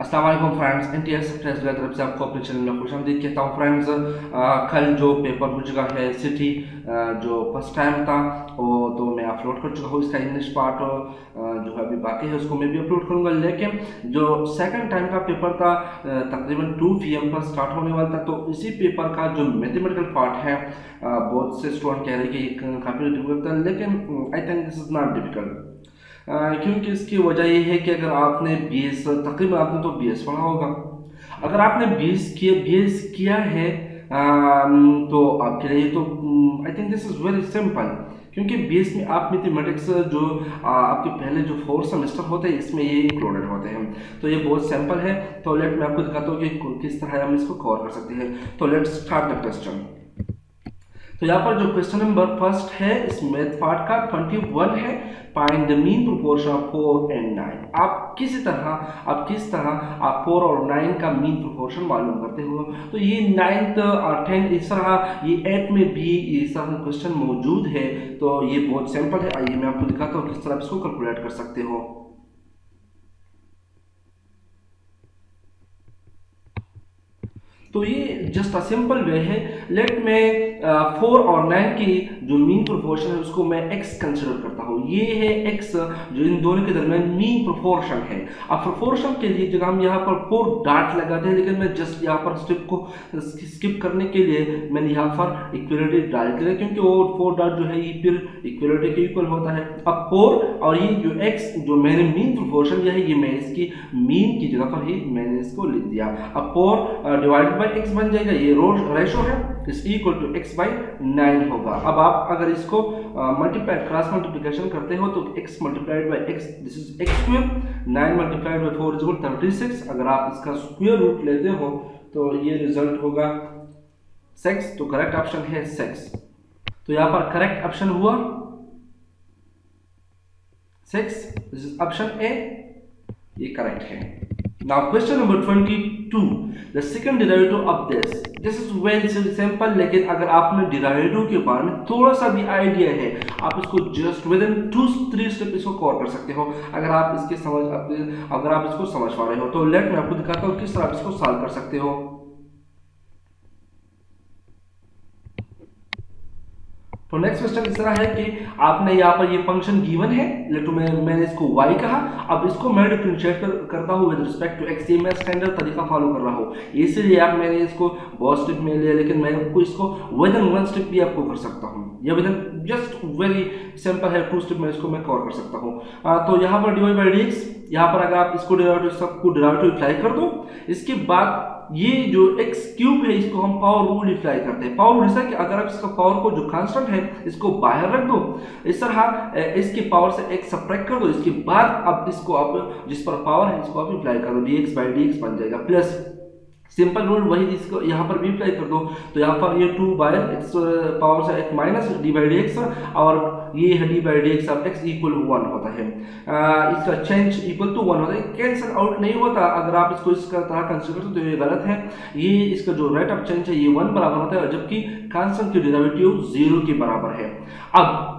अस्सलाम वालेकुम friends, NTS test की तरफ से आपको अपने चैनल में खुशामदीद कहता हूँ। फ्रेंड्स, कल जो पेपर हो चुका है सिटी जो फर्स्ट टाइम था वो तो मैं अपलोड कर चुका हूँ। इसका इंग्लिश पार्ट जो है अभी बाकी है, उसको मैं भी अपलोड करूँगा। लेकिन जो सेकंड टाइम का पेपर था तकरीबन 2 PM पर स्टार्ट होने वाला था, तो इसी पेपर का जो मैथमेटिकल पार्ट है बहुत से स्टूडेंट कह रहे हैं कि काफ़ी डिफिकल्ट था, लेकिन I think this is not difficult. क्योंकि इसकी वजह यह है कि अगर आपने BS तकरीबन आपने तो BS पढ़ा होगा, अगर आपने BS किया है तो आपके लिए तो I think this is very simple. क्योंकि BS में आप मैथमेटिक्स जो आपके पहले जो 4 सेमेस्टर होते हैं इसमें ये इंक्लूडेड होते हैं, तो ये बहुत सिंपल है। तो लेट मैं आपको दिखाता हूँ कि किस तरह हम इसको कवर कर सकते हैं। तो लेट्स स्टार्ट द क्वेश्चन। तो यहाँ पर जो क्वेश्चन नंबर फर्स्ट है इस मैथ पार्ट का 21 है, find the mean proportion of 4 and 9। आप किस तरह आप 4 और 9 का मीन प्रोपोर्शन मालूम करते हो। तो ये 9th और 10th इस तरह, ये 8 में भी इस तरह क्वेश्चन मौजूद है। तो ये बहुत सिंपल है, आइए मैं आपको दिखाता हूँ किस तरह इसको कैलकुलेट कर सकते हो। तो ये जस्ट अ सिंपल वे है। लेट में 4 और 9 की जो मीन प्रोपोर्शन है उसको मैं x कंसिडर करता हूँ। ये है x जो इन दोनों के दरमियान मीन प्रोपोर्शन है। अब प्रोपोर्शन के लिए जगह हम यहाँ पर 4 डॉट लगाते हैं, लेकिन मैं जस्ट यहाँ पर स्टेप को स्किप करने के लिए मैंने यहाँ पर इक्वलिटी डाल दिया, क्योंकि वो 4 डॉट जो है ये फिर इक्वलिटी के इक्वल होता है। अब 4 और ये जो x जो मैंने मीन प्रोपोर्शन लिया है, ये मैं इसकी मीन की जगह पर ही मैंने इसको लिख दिया। अब 4 डिवाइडेड बाय x बन जाएगा, ये रेशो है, is equal to x by 9 होगा। अब आप अगर इसको मल्टीप्लाई क्रॉस मल्टीप्लिकेशन करते हो तो x multiplied by x this is x square, 9 multiplied by 4 is equal 36। अगर आप इसका स्क्वायर रूट लेते हो तो ये रिजल्ट होगा 6। तो करेक्ट ऑप्शन है 6। तो यहाँ पर करेक्ट ऑप्शन हुआ 6, दिस इज ऑप्शन ए, ये करेक्ट है। Now question number 22, the second derivative of this is very simple। लेकिन अगर आपने डिराइवेटिव के बारे में थोड़ा सा भी आइडिया है, आप इसको जस्ट विद इन 2-3 स्टेप इसको कवर कर सकते हो, अगर आप इसको समझ पा रहे हो। तो लेट मैं आपको दिखाता हूँ किस तरह आप इसको सॉल्व कर सकते हो। तो नेक्स्ट क्वेश्चन इस तरह है कि आपने यहाँ पर ये फंक्शन गिवन है, लेट मैंने इसको y कहा। अब इसको मैं डिफरेंशिएट करता हूँ विद रिस्पेक्ट टू x। ये मैं स्टैंडर्ड तरीका फॉलो कर रहा हूँ, इसीलिए आप मैंने इसको बहुत स्टेप में लिया, लेकिन मैं आपको इसको विद इन 1 स्टेप भी आपको कर सकता हूँ, या with in just very simple है 2 स्टेप में इसको मैं कवर कर सकता हूँ। तो यहाँ पर dy बाई dx, यहाँ पर अगर आप इसको डेरिवेटिव अप्लाई कर दो, इसके बाद ये जो x क्यूब है इसको हम पावर रूल अप्लाई करते हैं। पावर रूल ऐसा कि अगर आप इसका पावर को जो कांस्टेंट है इसको बाहर रख दो, इस तरह इसके पावर से x सब्ट्रैक्ट कर दो, इसके बाद अब इसको आप जिस पर पावर है इसको आप अप्लाई कर दो, dx बाई dx बन जाएगा। प्लस सिंपल रूल वही इसको यहाँ पर भी अप्लाई कर दो, तो यहाँ पर ये 2 बाय x पावर से x minus d by dx, और ये है d by dx of x equal 1 होता है। इसका चेंज इक्वल टू 1 होता है, कैंसिल आउट नहीं होता। अगर आप इसको इसका तरह कंसीडर करते हो तो ये गलत है। ये इसका जो रेट ऑफ चेंज है ये 1 बराबर होता है, जबकि कांस्टेंट की डेरिवेटिव 0 के बराबर है। अब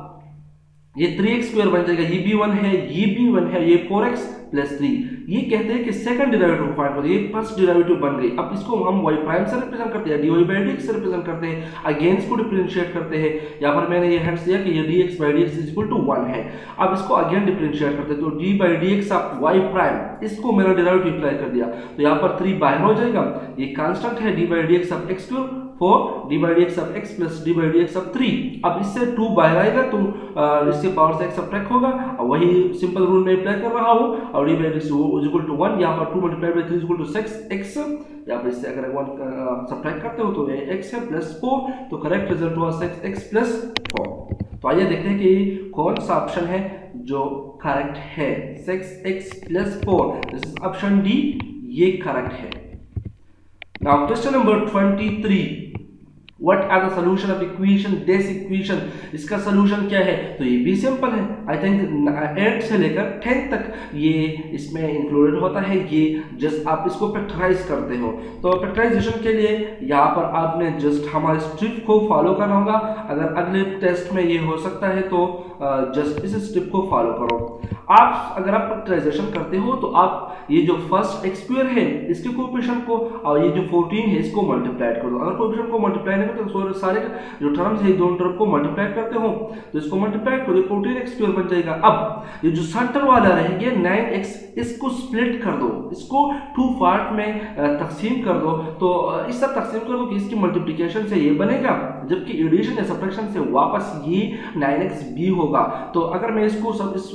ये 3x स्क्वायर बन जाएगा, ये भी 1 है, ये भी 1 है, ये 4x प्लस 3। ये कहते हैं कि सेकंड डेरिवेटिव फाइंड करो, ये फर्स्ट डेरिवेटिव बन गई। अब इसको हम y प्राइम से रिप्रेजेंट करते हैं, dy बाई dx से रिप्रेजेंट करते हैं, अगेन इसको डिफरेंशिएट करते हैं। यहाँ पर मैंने ये हेंस दिया कि ये dx by dx is equal to 1 है। अब इसको अगेन डिफरेंशिएट करते हैं, तो d by dx of y prime, इसको मैंने डेरिवेटिव अप्लाई कर दिया, तो यहाँ पर 3 बाहर हो जाएगा, ये कांस्टेंट है d by dx of x cube 4 d by dx of x plus d by dx of 3। अब इससे 2 बाहर आएगा तो इसके पावर से x सब्ट्रैक्ट होगा, और वही सिंपल रूल मैं अप्लाई कर रहा हूँ, और d by dx is equal to 1। यहाँ पर 2 multiplied by 3 is equal to 6x, यहाँ पर इससे अगर 1 सब्ट्रैक्ट करते हो तो ये x है प्लस 4, तो करेक्ट रिजल्ट हुआ 6x प्लस 4। तो आइए देखते हैं कि कौन सा ऑप्शन है जो करेक्ट है। 6x plus 4, this is option D, ये करेक्ट है। Now question number 23, what are the solution of equation this equation? इसका solution क्या है? तो ये भी सिंपल है, आई थिंक 8 से लेकर 10 तक ये इसमें इंक्लूडेड होता है। ये जस्ट आप इसको फैक्टराइज करते हो, तो फैक्टराइजेशन के लिए यहाँ पर आपने जस्ट हमारे स्ट्रिप को फॉलो करना होगा। अगर अगले टेस्ट में ये हो सकता है तो जस्ट इस स्टेप को फॉलो करो। आप अगर आप फैक्टराइजेशन करते हो तो आप ये जो फर्स्ट एक्स स्क्वायर है इसके कोएफिशिएंट को और ये जो 14 है इसको मल्टीप्लाई कर दो। अगर कोएफिशिएंट को मल्टीप्लाई नहीं करते तो सारे जो टर्म्स है दोनों टर्म को मल्टीप्लाई करते हो तो इसको मल्टीप्लाई करो 14x स्क्वायर बन जाएगा। अब ये जो सेंटर वाला रह गया 9x, इसको स्प्लिट कर दो, इसको 2 पार्ट में तकसीम कर दो। तो इस तरह तकसीम कर दो कि इसकी मल्टीप्लिकेशन से ये बनेगा जबकि एडिशन या सब्ट्रैक्शन से वापस ये 9x b होगा। तो अगर मैं इसको सब इस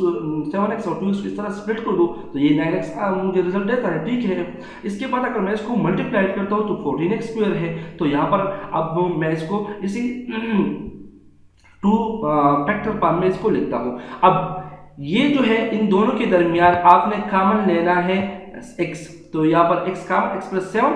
7x और 2x इस तरह स्प्लिट कर दूं तो ये 9x मुझे रिजल्ट देता है, ठीक है। इसके बाद अगर मैं इसको मल्टीप्लाई करता हूं तो 14x स्क्वायर है। तो यहाँ पर अब मैं इसको इसी 2 फैक्टर फॉर्म में इसको लिखता हूं। अब ये जो है इन दोनों के दरमियान आपने कॉमन लेना है x, तो यहाँ पर x कॉमन x प्लस 7,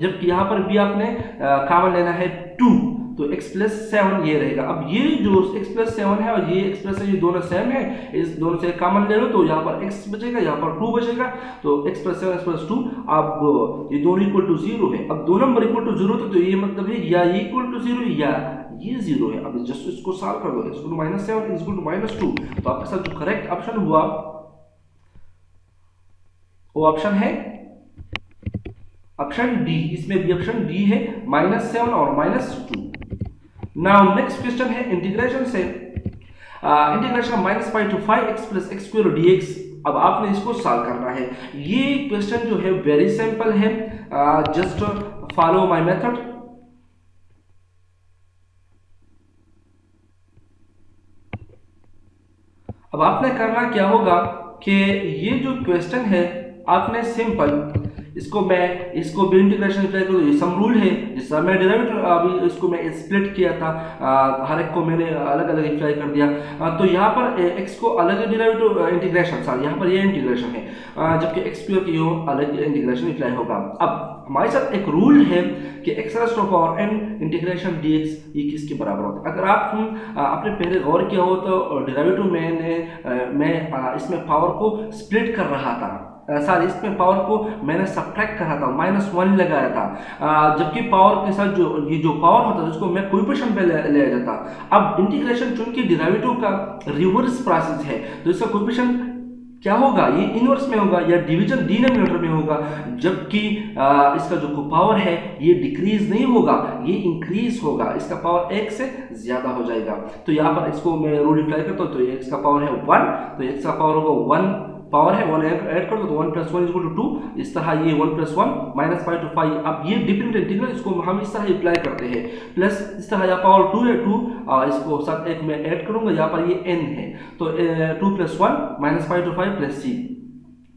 जबकि यहाँ पर भी आपने कॉमन लेना है 2, तो x प्लस 7 ये रहेगा। अब ये जो x प्लस 7 है और ये x प्लस 7 ये दोनों सेम है, इस दोनों से कॉमन ले लो तो यहाँ पर x बचेगा, यहाँ पर 2 बचेगा, तो x प्लस 7 x प्लस 2। अब ये दोनों इक्वल टू 0 है। अब दो नंबर इक्वल टू 0 तो ये मतलब है या ये इक्वल टू 0 या ये 0 है। अब जस्ट इसको सॉल्व कर दो, x equal to -7 is equal to -2। तो आपके साथ जो करेक्ट ऑप्शन हुआ वो ऑप्शन है ऑप्शन डी। इसमें भी ऑप्शन डी है -7 और -2। नाउ नेक्स्ट क्वेश्चन है इंटीग्रेशन से, integration -π to 5x + x square dx। अब आपने इसको सॉल्व करना है। ये क्वेश्चन जो है वेरी सिंपल है, जस्ट फॉलो माय मेथड। अब आपने करना क्या होगा कि ये जो क्वेश्चन है आपने सिंपल इसको भी इंटीग्रेशन अप्लाई करो। ये सम रूल है, जिस तरह मैं डेरिवेटिव अभी इसको मैं स्प्लिट किया था, हर एक को मैंने अलग अलग अप्लाई कर दिया। तो यहाँ पर x को अलग डेरिवेटिव इंटीग्रेशन, सॉरी यहाँ पर ये इंटीग्रेशन है, जबकि x स्क्वायर की अलग इंटीग्रेशन अप्लाई होगा। अब हमारे साथ एक रूल है कि x⁻n इंटीग्रेशन dx ये किसके बराबर होता है। अगर आप आपने पहले गौर किया हो तो डेरिवेटिव मैं इसमें पावर को स्प्लिट कर रहा था, सॉरी इसमें पावर को मैंने सब्ट्रैक्ट करा था, -1 लगाया था, जबकि पावर के साथ ये जो पावर होता है उसको मैं कोएफिशिएंट पे ले जाता। अब इंटीग्रेशन चूंकि डेरिवेटिव का रिवर्स प्रोसेस है तो इसका कोएफिशिएंट क्या होगा, ये इनवर्स में होगा या डिवीजन डिनोमिनेटर में होगा, जबकि इसका जो पावर है ये डिक्रीज नहीं होगा, ये इंक्रीज होगा, इसका पावर 1 से ज्यादा हो जाएगा। तो यहाँ पर इसको मैं रूल अप्लाई करता हूँ, तो ये इसका पावर है 1, तो x का पावर होगा 1 पावर है 1 ऐड कर दो तो 1 + 1 = 2। इस तरह ये 1 + 1 -π to 5। अब ये डिफरेंट इंटीग्रल इसको हम इस तरह अप्लाई करते हैं, प्लस इस तरह यहाँ पावर 2 है 2, इसको साथ एक में ऐड करूंगा, यहाँ पर ये n है तो 2 + 1 -π to 5 + c।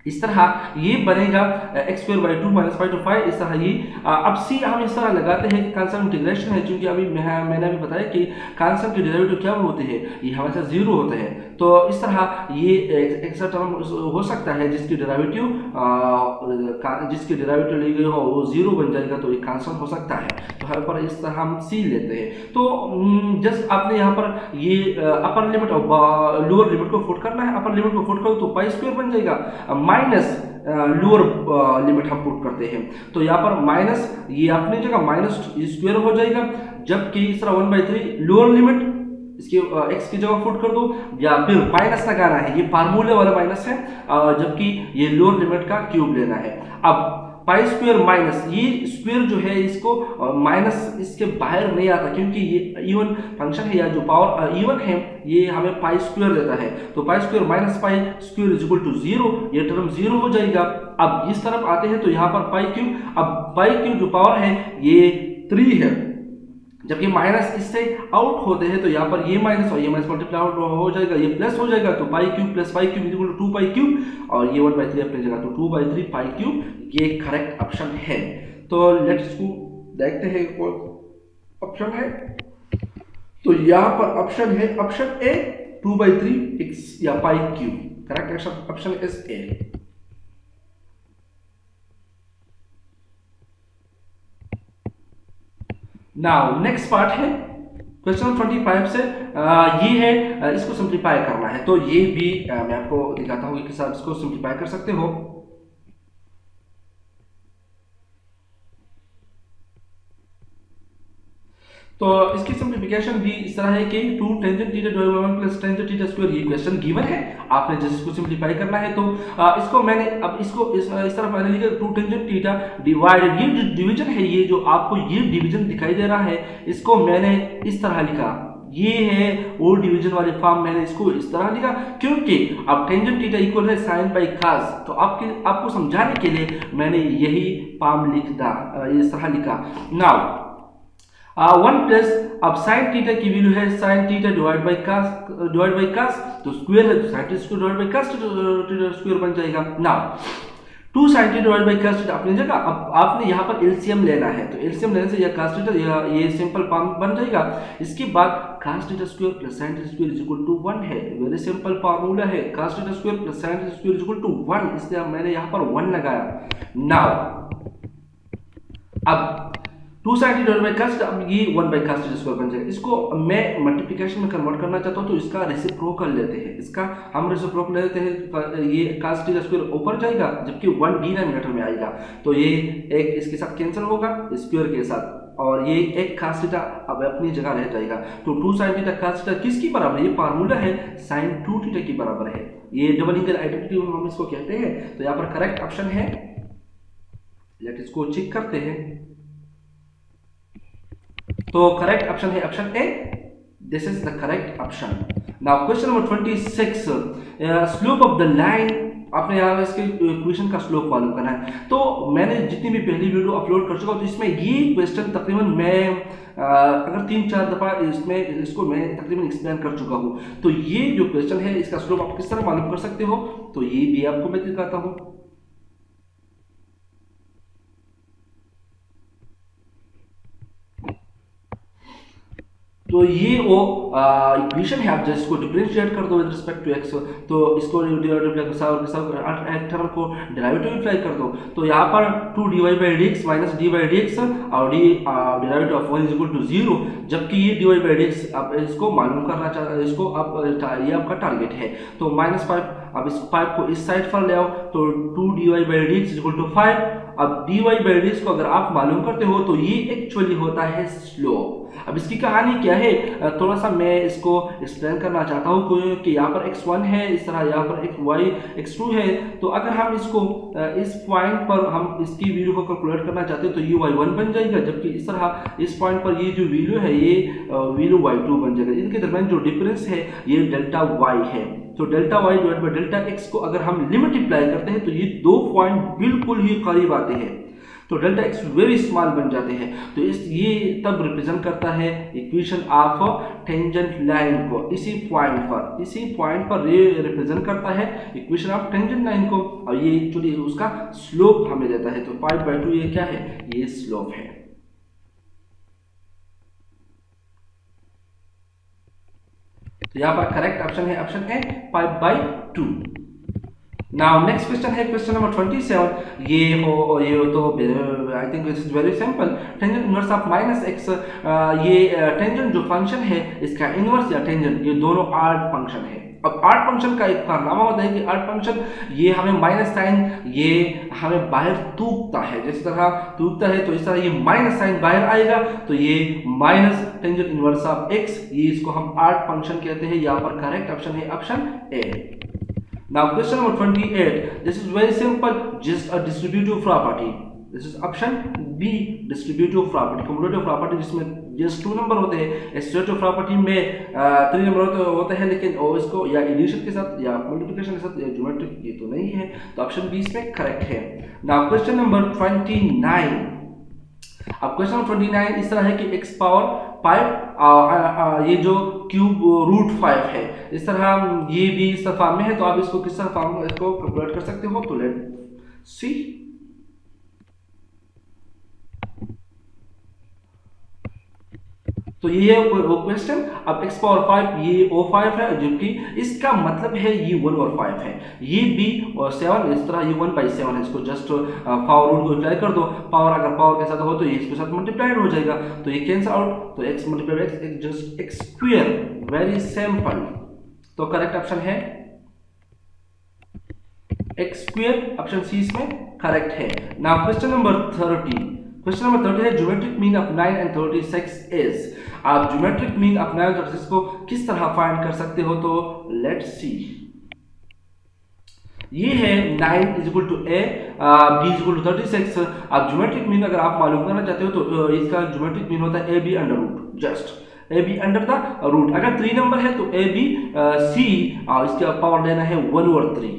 इस तरह ये बनेगा x²/2 -π to 5। इस तरह ये अब c हम इस तरह लगाते हैं कांस्टेंट इंटीग्रेशन है, क्योंकि अभी मैंने अभी बताया कि कांस्टेंट के डेरिवेटिव क्या होते हैं, ये हमेशा 0 होते हैं। तो इस तरह ये एक्स्ट्रा टर्म हो सकता है जिसकी डेरिवेटिव ली गई हो वो 0 बन जाएगा, तो ये कांस्टेंट हो सकता है। तो यहाँ पर इस तरह हम c लेते हैं। तो जस्ट आपने यहाँ पर ये अपर लिमिट और लोअर लिमिट को पुट करना है। अपर लिमिट को पुट करो तो π² बन जाएगा, माइनस लोअर लिमिट हम पुट करते हैं, तो यहाँ पर माइनस ये अपनी जगह -² हो जाएगा, जबकि इस तरह 1/3 लोअर लिमिट इसके x की जगह पुट कर दो, या फिर माइनस लगाना है, ये फार्मूले वाला माइनस है, जबकि ये लोअर लिमिट का क्यूब लेना है। अब π² माइनस ये स्क्वायर जो है इसको माइनस इसके बाहर नहीं आता, क्योंकि ये इवन फंक्शन है या जो पावर इवन है ये हमें π² देता है। तो π² -π² = 0, ये टर्म 0 हो जाएगा। अब इस तरफ आते हैं तो यहाँ पर π³, अब π³ जो पावर है ये 3 है, जबकि माइनस इससे आउट होते हैं तो यहाँ पर ये माइनस और ये माइनस मल्टीप्लाई आउट हो जाएगा, ये प्लस हो जाएगा, तो π³ + π³ = 2π³ और ये 1/3 अपनी जगह, तो 2/3 π³ ये करेक्ट ऑप्शन है। तो लेट्स को देखते हैं कौन ऑप्शन है। तो यहाँ पर ऑप्शन है ऑप्शन ए 2/3 x या π³, correct option is A. Now next part है क्वेश्चन 25 से, ये है इसको सिंप्लीफाई करना है, तो ये भी मैं आपको दिखाता हूँ कि किस आप इसको सिंप्लीफाई कर सकते हो। तो इसकी सिंप्लीफिकेशन भी इस तरह है कि 2 tangent theta divide by 1 plus tangent theta square, ये क्वेश्चन गिवन है, आपने जस्ट इसको सिंप्लीफाई करना है। तो इसको मैंने अब इसको इस तरह मैंने लिखा 2 टेंजेंट थीटा डिवाइडेड, ये जो डिवीजन है, ये जो आपको ये डिवीजन दिखाई दे रहा है, इसको मैंने इस तरह लिखा, ये है वो डिवीजन वाले फॉर्म, मैंने इसको इस तरह लिखा क्योंकि अब टेंजेंट थीटा इक्वल है साइन बाई कॉस, तो आपको समझाने के लिए मैंने यही फॉर्म लिखा, इस तरह लिखा। नाउ 1 प्लस, अब साइन थीटा की वैल्यू है sine theta divide by cos, तो स्क्वायर है तो sine theta square divide by cos theta square बन जाएगा। Now 2 sin theta divide by cos theta अपनी जगह, अब आपने यहाँ पर एलसीएम लेना है, तो एलसीएम लेने से यह cos थीटा ये सिंपल फॉर्म बन जाएगा। इसके बाद cos theta square plus sin theta square is equal to 1 है, वेरी सिंपल फार्मूला है, cos theta square plus sin theta square is equal to 1, इसलिए मैंने यहाँ पर 1 लगाया। नाउ अब 2 sin theta divide by cos theta, अब ये 1 बाई cos थीटा स्क्वायर बन जाएगा। इसको मैं मल्टीप्लिकेशन में कन्वर्ट करना चाहता हूँ, तो इसका रेसिप्रोकल लेते हैं, इसका हम रेसिप्रोकल लेते हैं, ये cos थीटा स्क्वायर ऊपर जाएगा जबकि 1 डिनोमिनेटर में आएगा, तो ये एक इसके साथ कैंसिल होगा स्क्वायर के साथ, और ये एक cos थीटा अब अपनी जगह रह जाएगा। तो 2 sin थीटा cos थीटा किसकी बराबर है, ये फार्मूला है sin 2 थीटा की बराबर है, ये डबल इंटीग्रल आइडेंटिटी हम इसको कहते हैं। तो यहाँ पर करेक्ट ऑप्शन है, लेट इसको चेक करते हैं, तो करेक्ट ऑप्शन है option A, this is the correct option. Now question number 26, slope of the line, आपने यहाँ इसके इक्वेशन का स्लोप मालूम करना है। तो मैंने जितनी भी पहली वीडियो अपलोड कर चुका हूँ, तो इसमें ये क्वेश्चन तकरीबन मैं अगर 3-4 दफा इसको मैं तकरीबन एक्सप्लेन कर चुका हूँ। तो ये जो क्वेश्चन है, इसका स्लोप आप किस तरह मालूम कर सकते हो, तो ये भी आपको मैं दिखाता हूँ। तो ये वो इक्वेशन है, आप जिसको डिफरेंशिएट कर दो विद रिस्पेक्ट टू एक्स, तो इसको डेरिवेटिव टर्म को डेरिवेटिव अप्लाई कर दो, तो यहाँ पर 2 dy by dx minus dy by dx और derivative of 1 is equal to 0, जबकि ये dy बाई dx आप इसको मालूम करना चाहते हैं, इसको आप ये आपका टारगेट है। तो -5, अब इस 5 को इस साइड पर ले आओ, तो 2 dy by dx is equal to 5। अब dy बाई dx को अगर आप मालूम करते हो, तो ये एक्चुअली होता है स्लोप। अब इसकी कहानी क्या है, थोड़ा सा मैं इसको एक्सप्लेन करना चाहता हूँ कि यहाँ पर x1 है, इस तरह यहाँ पर x2 है, तो अगर हम इसको इस पॉइंट पर हम इसकी वैल्यू को कैलकुलेट करना चाहते हैं, तो ये y1 बन जाएगा, जबकि इस तरह इस पॉइंट पर ये जो वैल्यू है, ये वैल्यू y2 बन जाएगा। इनके दरमियान जो डिफरेंस है ये डेल्टा y है। तो delta y divide by delta x को अगर हम मल्टीप्लाई करते हैं, तो ये 2 पॉइंट बिल्कुल ही करीब आते हैं, तो डेल्टा x वेरी स्मॉल बन जाते हैं। तो ये तब रिप्रेजेंट करता है इक्वेशन ऑफ टेंजेंट लाइन को, इसी पॉइंट पर ये रिप्रेजेंट करता है इक्वेशन ऑफ टेंजेंट लाइन को, और ये एक्चुअली उसका स्लोप हमें देता है। तो 5/2 ये क्या है, ये स्लोप है। तो यहाँ पर करेक्ट ऑप्शन है option A, 5/2। Now next question है क्वेश्चन नंबर 27। ये तो I think this is very simple. Tangent inverse of -x, ये टेंजेंट जो फंक्शन है, इसका इनवर्स या टेंजेंट, ये दोनों आर्ट फंक्शन है। अब आर्ट फंक्शन का एक कारनामा होता है कि आर्ट फंक्शन ये हमें माइनस साइन ये हमें बाहर तूकता है, जिस तरह तूकता है, तो इस तरह ये माइनस साइन बाहर आएगा, तो ये minus tangent inverse of x, ये इसको हम आर्ट फंक्शन कहते हैं। यहाँ पर करेक्ट ऑप्शन है option A. Now question number 28. This is very simple, just a distributive property. This is option B, distributive property. Commutative property जिसमें just 2 नंबर होते हैं, associative property में 3 नंबर होते हैं, लेकिन इसको या एडिशन के साथ या मल्टीप्लिकेशन के साथ या ज्योमेट्रिक ये तो नहीं है, तो ऑप्शन बी इसमें करेक्ट है। Now question number 29. अब क्वेश्चन नंबर 29 इस तरह है कि x पावर 5 ये जो क्यूब रूट 5 है, इस तरह ये भी इस फॉर्म में है, तो आप इसको किस तरह फॉर्म इसको कैलकुलेट कर सकते हो, तो लेट सी। तो ये है वो क्वेश्चन। अब x पावर 5 ये O5 है, जबकि इसका मतलब है ये 1 और 5 है, ये भी और 7 इस तरह ये 1/7 है। इसको जस्ट पावर रूट को अप्लाई कर दो, पावर अगर पावर के साथ हो तो ये इसके साथ मल्टीप्लाइड हो जाएगा, तो ये कैंसिल आउट, तो x multiply x just x square, very simple. तो करेक्ट ऑप्शन है x स्क्वायर, ऑप्शन सी इसमें करेक्ट है। Now question number 30। Question number 30 है geometric mean of 9 and 36 is. आप ज्योमेट्रिक मीन ऑफ 9 और 36 को किस तरह फाइंड कर सकते हो, तो लेट्स सी। ये है 9 is equal to A, B is equal to 36। अब ज्योमेट्रिक मीन अगर आप मालूम करना चाहते हो तो इसका ज्योमेट्रिक मीन होता है A B under root, just A B under the root. अगर 3 नंबर है तो ए बी सी, इसका पावर लेना है 1/3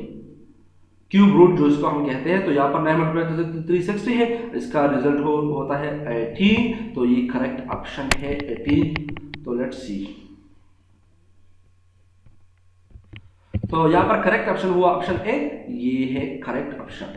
क्यूब रूट जो इसको हम कहते हैं। तो यहाँ पर 9 मल्टीप्लाई 360 है, इसका रिजल्ट होता है 18, तो ये करेक्ट ऑप्शन है 18। तो लेट्स सी, तो यहाँ पर करेक्ट ऑप्शन हुआ ऑप्शन ए, ये है करेक्ट ऑप्शन।